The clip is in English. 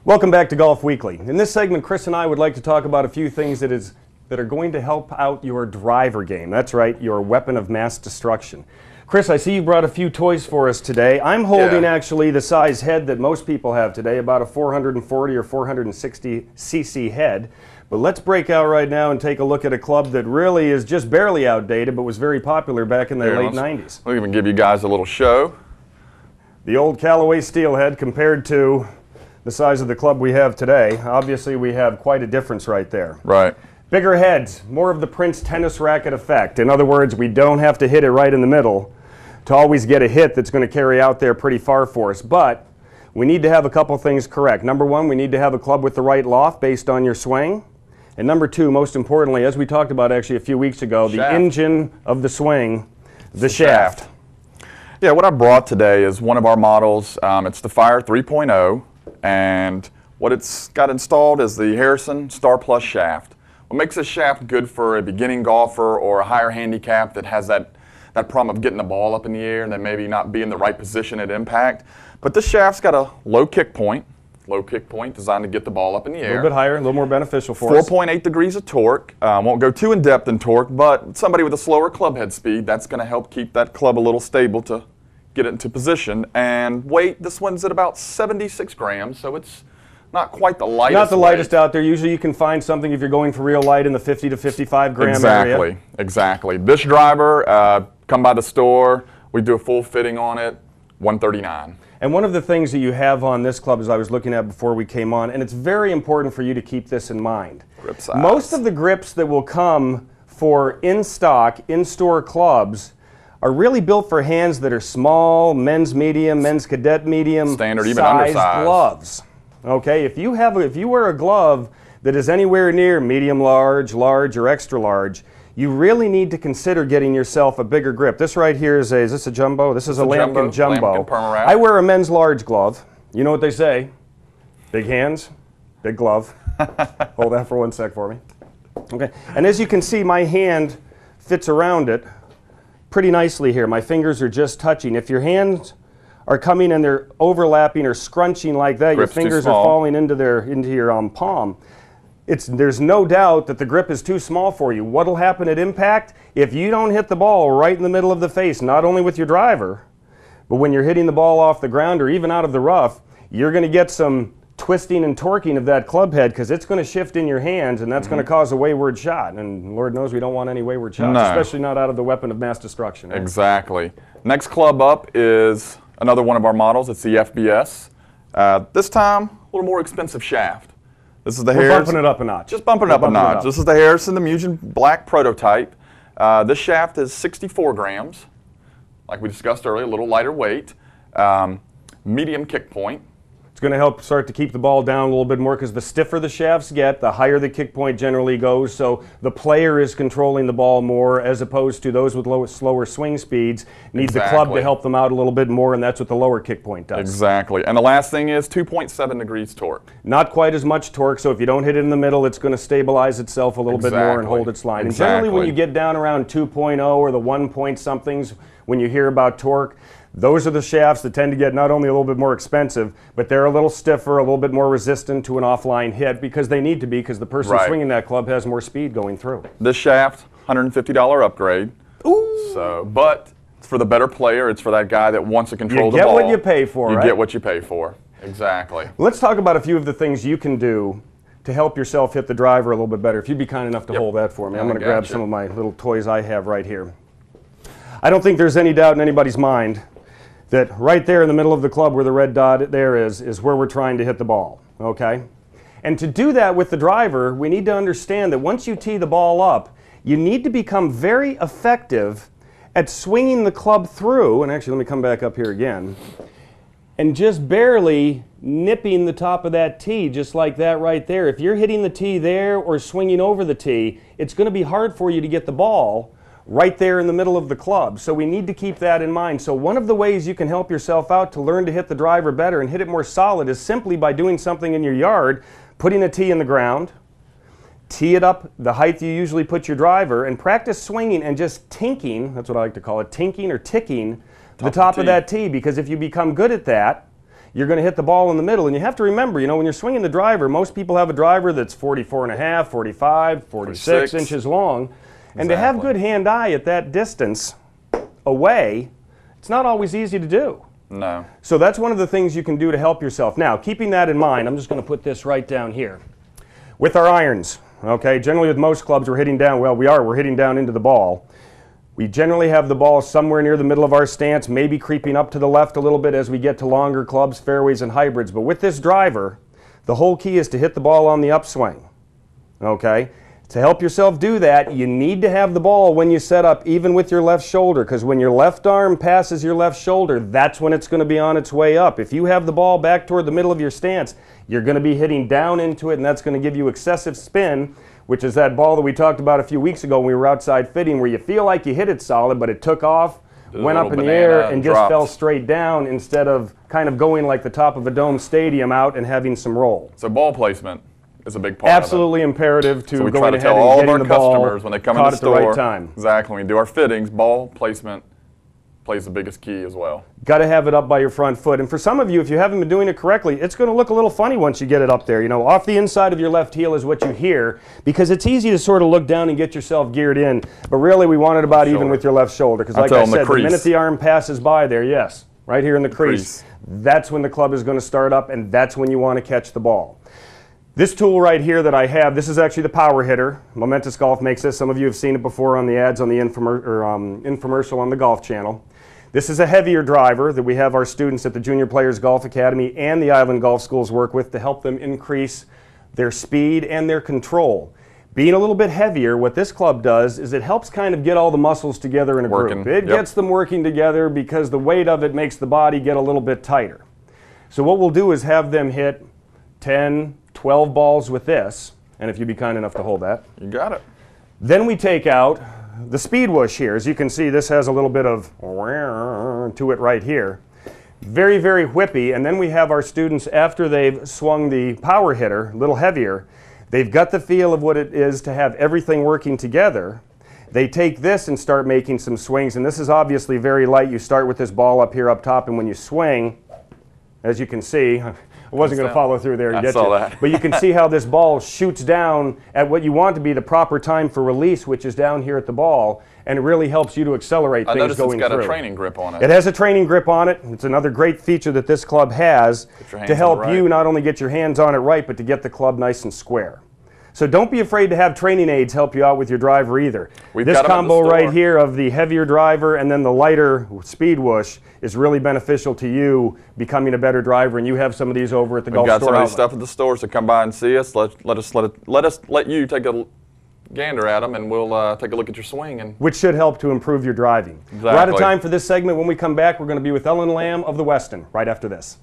Welcome back to Golf Weekly. In this segment, Chris and I would like to talk about a few things that are going to help out your driver game. That's right, your weapon of mass destruction. Chris, I see you brought a few toys for us today. I'm holding actually the size head that most people have today, about a 440 or 460 cc head. But let's break out right now and take a look at a club that really is just barely outdated, but was very popular back in the late 90s. We'll even give you guys a little show. The old Callaway steelhead compared to the size of the club we have today. Obviously, we have quite a difference right there. Right. Bigger heads, more of the Prince tennis racket effect. In other words, we don't have to hit it right in the middle to always get a hit that's going to carry out there pretty far for us. But we need to have a couple things correct. Number one, we need to have a club with the right loft based on your swing. And number two, most importantly, as we talked about actually a few weeks ago, the engine of the swing, the shaft. Yeah, what I brought today is one of our models. It's the Fire 3.0, and what it's got installed is the Harrison Star Plus shaft. What makes this shaft good for a beginning golfer or a higher handicap that has that problem of getting the ball up in the air and then maybe not be in the right position at impact. But this shaft's got a low kick point designed to get the ball up in the air. A little bit higher, a little more beneficial for us. 4.8 degrees of torque. Won't go too in depth in torque, but somebody with a slower club head speed, that's going to help keep that club a little stable to get it into position. And weight, this one's at about 76 grams, so it's not quite the lightest. Not the lightest out there. Usually you can find something if you're going for real light in the 50 to 55 gram area. Exactly. This driver, come by the store, we do a full fitting on it, $139. And one of the things that you have on this club, as I was looking at before we came on, and it's very important for you to keep this in mind. Grip size. Most of the grips that will come for in-stock, in-store clubs are really built for hands that are small, men's medium, men's cadet medium, standard, even undersized gloves. Okay, if you wear a glove that is anywhere near medium large, large, or extra large, you really need to consider getting yourself a bigger grip. This right here is this a jumbo? This is a Lambkin jumbo. I wear a men's large glove. You know what they say? Big hands, big glove. Hold that for 1 sec for me. Okay, and as you can see, my hand fits around it pretty nicely here. My fingers are just touching. If your hands are coming and they're overlapping or scrunching like that, your fingers are falling into your palm. There's no doubt that the grip is too small for you. What'll happen at impact? If you don't hit the ball right in the middle of the face, not only with your driver, but when you're hitting the ball off the ground or even out of the rough, you're going to get some twisting and torquing of that club head because it's going to shift in your hands, and that's going to cause a wayward shot. And Lord knows we don't want any wayward shots, especially not out of the weapon of mass destruction. Right? Exactly. Next club up is another one of our models. It's the FBS. This time, a little more expensive shaft. This is the Harrison. Bumping it up a notch. Just bumping it up a notch. This is the Harrison, the Mugen Black prototype. This shaft is 64 grams. Like we discussed earlier, a little lighter weight. Medium kick point. It's going to help start to keep the ball down a little bit more because the stiffer the shafts get, the higher the kick point generally goes. So the player is controlling the ball more as opposed to those with slower swing speeds. Need the club to help them out a little bit more, and that's what the lower kick point does. Exactly. And the last thing is 2.7 degrees torque. Not quite as much torque, so if you don't hit it in the middle, it's going to stabilize itself a little bit more and hold its line. And generally when you get down around 2.0 or the 1 point somethings, when you hear about torque, those are the shafts that tend to get not only a little bit more expensive, but they're a little stiffer, a little bit more resistant to an offline hit because they need to be because the person swinging that club has more speed going through. This shaft, $150 upgrade. Ooh. So, but it's for the better player. It's for that guy that wants to control the ball. You get what you pay for, right? You get what you pay for. Exactly. Let's talk about a few of the things you can do to help yourself hit the driver a little bit better. If you'd be kind enough to hold that for me. I'm going to grab some of my little toys I have right here. I don't think there's any doubt in anybody's mind that right there in the middle of the club where the red dot there is where we're trying to hit the ball, okay? And to do that with the driver, we need to understand that once you tee the ball up, you need to become very effective at swinging the club through, and actually let me come back up here again, and just barely nipping the top of that tee, just like that right there. If you're hitting the tee there or swinging over the tee, it's going to be hard for you to get the ball right there in the middle of the club. So we need to keep that in mind. So one of the ways you can help yourself out to learn to hit the driver better and hit it more solid is simply by doing something in your yard, putting a tee in the ground, tee it up the height you usually put your driver, and practice swinging and just tinking, that's what I like to call it, tinking or ticking the top of that tee, because if you become good at that, you're going to hit the ball in the middle. And you have to remember, you know, when you're swinging the driver, most people have a driver that's 44.5, 45, 46 inches long. And to have good hand-eye at that distance away, it's not always easy to do. No. So that's one of the things you can do to help yourself. Now, keeping that in mind, I'm just going to put this right down here. With our irons, okay, generally with most clubs we're hitting down, well, we're hitting down into the ball. We generally have the ball somewhere near the middle of our stance, maybe creeping up to the left a little bit as we get to longer clubs, fairways, and hybrids. But with this driver, the whole key is to hit the ball on the upswing, okay? To help yourself do that, you need to have the ball when you set up, even with your left shoulder, because when your left arm passes your left shoulder, that's when it's going to be on its way up. If you have the ball back toward the middle of your stance, you're going to be hitting down into it, and that's going to give you excessive spin, which is that ball that we talked about a few weeks ago when we were outside fitting, where you feel like you hit it solid, but it took off, went up in the air, and just fell straight down instead of kind of going like the top of a dome stadium out and having some roll. So ball placement is a big part Absolutely of it. imperative to so we go try to ahead tell and all of getting our the ball customers when they come in caught the at the store, right time. exactly, when we do our fittings, ball placement plays the biggest key as well. Got to have it up by your front foot. And for some of you, if you haven't been doing it correctly, it's going to look a little funny once you get it up there. You know, off the inside of your left heel is what you hear, because it's easy to sort of look down and get yourself geared in. But really, we want it about even with your left shoulder. Because like I said, the minute the arm passes by there, yes, right here in the crease, that's when the club is going to start up, and that's when you want to catch the ball. This tool right here that I have, this is actually the power hitter. Momentous Golf makes this. Some of you have seen it before on the ads on the infomercial on the Golf Channel. This is a heavier driver that we have our students at the Junior Players Golf Academy and the Island Golf Schools work with to help them increase their speed and their control. Being a little bit heavier, what this club does is it helps kind of get all the muscles together in a group. It gets them working together because the weight of it makes the body get a little bit tighter. So what we'll do is have them hit 10, 12 balls with this, and if you'd be kind enough to hold that. You got it. Then we take out the speed whoosh here. As you can see, this has a little bit of to it right here. Very, very whippy. And then we have our students, after they've swung the power hitter, a little heavier, they've got the feel of what it is to have everything working together. They take this and start making some swings, and this is obviously very light. You start with this ball up here up top, and when you swing, as you can see, I wasn't going to follow through there and get you. But you can see how this ball shoots down at what you want to be the proper time for release, which is down here at the ball, and it really helps you to accelerate things going through. I noticed it's got a training grip on it. It has a training grip on it. It's another great feature that this club has to help you not only get your hands on it right, but to get the club nice and square. So don't be afraid to have training aids help you out with your driver either. This combo right here of the heavier driver and then the lighter speed whoosh is really beneficial to you becoming a better driver, and you have some of these over at the golf store. We've got some of these stuff at the store, so come by and see us. Let you take a gander at them, and we'll take a look at your swing. Which should help to improve your driving. We're out of time for this segment. When we come back, we're going to be with Ellen Lamb of the Weston right after this.